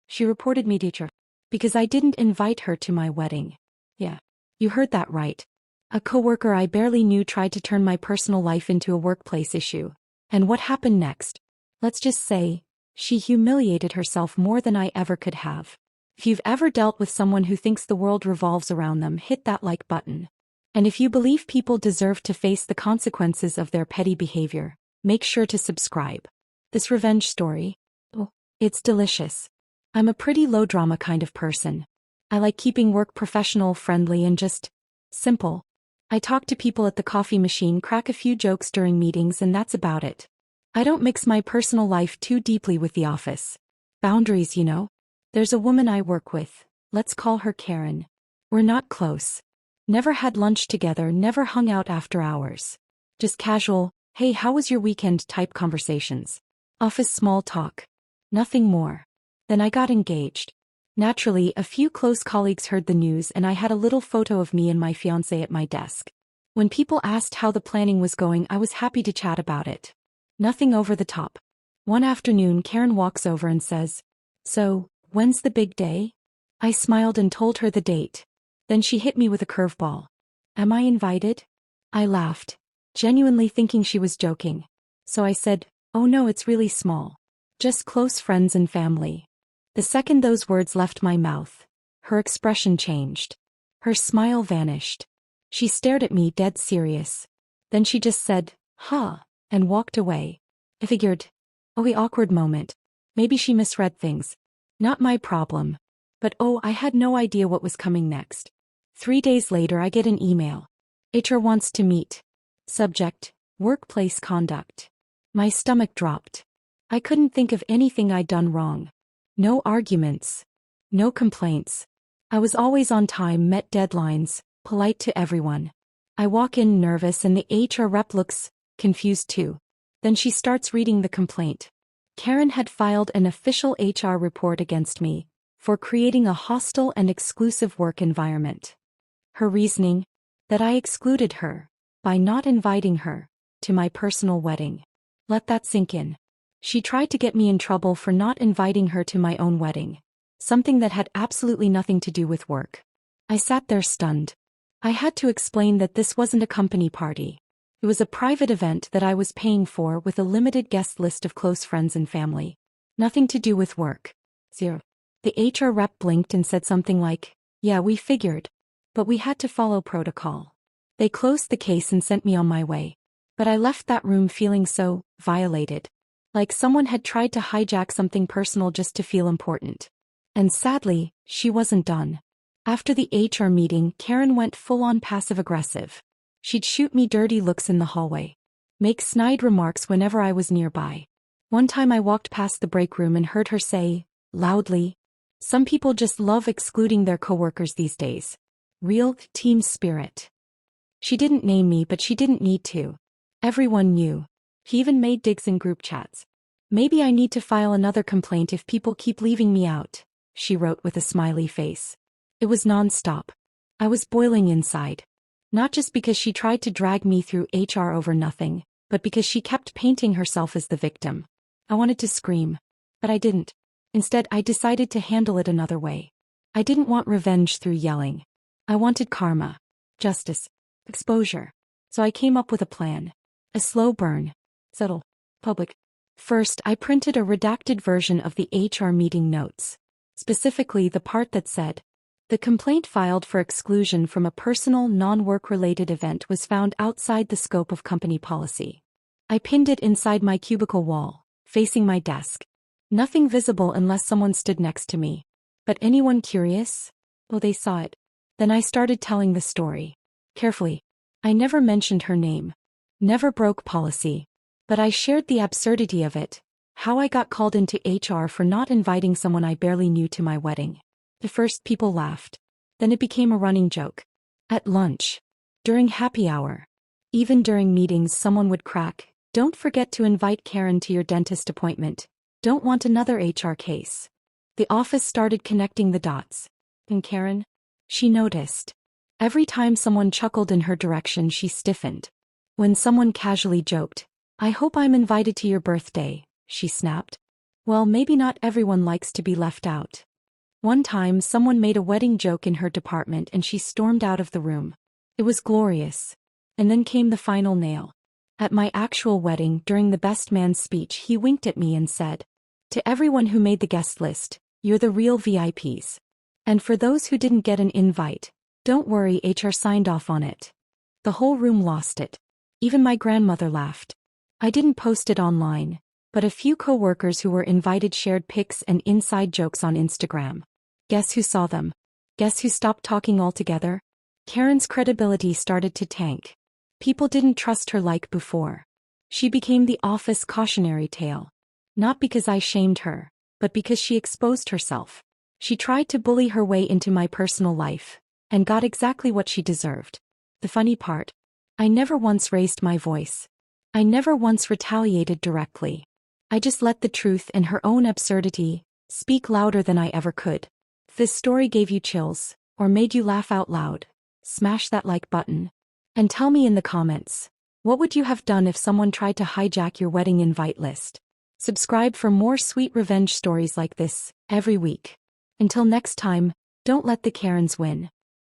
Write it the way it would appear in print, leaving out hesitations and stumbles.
She reported me to teacher. Because I didn't invite her to my wedding. Yeah. You heard that right. A coworker I barely knew tried to turn my personal life into a workplace issue. And what happened next? Let's just say, she humiliated herself more than I ever could have. If you've ever dealt with someone who thinks the world revolves around them, hit that like button. And if you believe people deserve to face the consequences of their petty behavior, make sure to subscribe. This revenge story, oh, it's delicious. I'm a pretty low-drama kind of person. I like keeping work professional, friendly, and just simple. I talk to people at the coffee machine, crack a few jokes during meetings, and that's about it. I don't mix my personal life too deeply with the office. Boundaries, you know? There's a woman I work with. Let's call her Karen. We're not close. Never had lunch together, never hung out after hours. Just casual, hey, how was your weekend type conversations. Office small talk. Nothing more. Then I got engaged. Naturally, a few close colleagues heard the news and I had a little photo of me and my fiancé at my desk. When people asked how the planning was going, I was happy to chat about it. Nothing over the top. One afternoon, Karen walks over and says, "So, when's the big day?" I smiled and told her the date. Then she hit me with a curveball. "Am I invited?" I laughed, genuinely thinking she was joking. So I said, "Oh no, it's really small. Just close friends and family." The second those words left my mouth, her expression changed. Her smile vanished. She stared at me dead serious. Then she just said, "Huh," and walked away. I figured, oh, the awkward moment. Maybe she misread things. Not my problem. But oh, I had no idea what was coming next. 3 days later I get an email. HR wants to meet. Subject, workplace conduct. My stomach dropped. I couldn't think of anything I'd done wrong. No arguments. No complaints. I was always on time, met deadlines, polite to everyone. I walk in nervous and the HR rep looks confused too. Then she starts reading the complaint. Karen had filed an official HR report against me for creating a hostile and exclusive work environment. Her reasoning? That I excluded her by not inviting her to my personal wedding. Let that sink in. She tried to get me in trouble for not inviting her to my own wedding, something that had absolutely nothing to do with work. I sat there stunned. I had to explain that this wasn't a company party. It was a private event that I was paying for with a limited guest list of close friends and family. Nothing to do with work. Zero. The HR rep blinked and said something like, "Yeah, we figured. But we had to follow protocol." They closed the case and sent me on my way. But I left that room feeling so violated. Like someone had tried to hijack something personal just to feel important. And sadly, she wasn't done. After the HR meeting, Karen went full-on passive-aggressive. She'd shoot me dirty looks in the hallway. Make snide remarks whenever I was nearby. One time I walked past the break room and heard her say, loudly, "Some people just love excluding their coworkers these days. Real team spirit." She didn't name me, but she didn't need to. Everyone knew. He even made digs in group chats. "Maybe I need to file another complaint if people keep leaving me out," she wrote with a smiley face. It was non-stop. I was boiling inside. Not just because she tried to drag me through HR over nothing, but because she kept painting herself as the victim. I wanted to scream. But I didn't. Instead, I decided to handle it another way. I didn't want revenge through yelling. I wanted karma. Justice. Exposure. So I came up with a plan. A slow burn. Subtle. Public. First, I printed a redacted version of the HR meeting notes. Specifically the part that said, "The complaint filed for exclusion from a personal non-work-related event was found outside the scope of company policy." I pinned it inside my cubicle wall, facing my desk. Nothing visible unless someone stood next to me. But anyone curious? Well, they saw it. Then I started telling the story. Carefully. I never mentioned her name. Never broke policy. But I shared the absurdity of it. How I got called into HR for not inviting someone I barely knew to my wedding. At first people laughed. Then it became a running joke. At lunch. During happy hour. Even during meetings someone would crack, "Don't forget to invite Karen to your dentist appointment. Don't want another HR case." The office started connecting the dots. And Karen? She noticed. Every time someone chuckled in her direction she stiffened. When someone casually joked, "I hope I'm invited to your birthday," she snapped. Well, maybe not everyone likes to be left out. One time, someone made a wedding joke in her department and she stormed out of the room. It was glorious. And then came the final nail. At my actual wedding, during the best man's speech, he winked at me and said, "To everyone who made the guest list, you're the real VIPs. And for those who didn't get an invite, don't worry, HR signed off on it." The whole room lost it. Even my grandmother laughed. I didn't post it online, but a few coworkers who were invited shared pics and inside jokes on Instagram. Guess who saw them? Guess who stopped talking altogether? Karen's credibility started to tank. People didn't trust her like before. She became the office cautionary tale. Not because I shamed her, but because she exposed herself. She tried to bully her way into my personal life, and got exactly what she deserved. The funny part? I never once raised my voice. I never once retaliated directly. I just let the truth and her own absurdity speak louder than I ever could. If this story gave you chills, or made you laugh out loud, smash that like button. And tell me in the comments, what would you have done if someone tried to hijack your wedding invite list? Subscribe for more sweet revenge stories like this every week. Until next time, don't let the Karens win.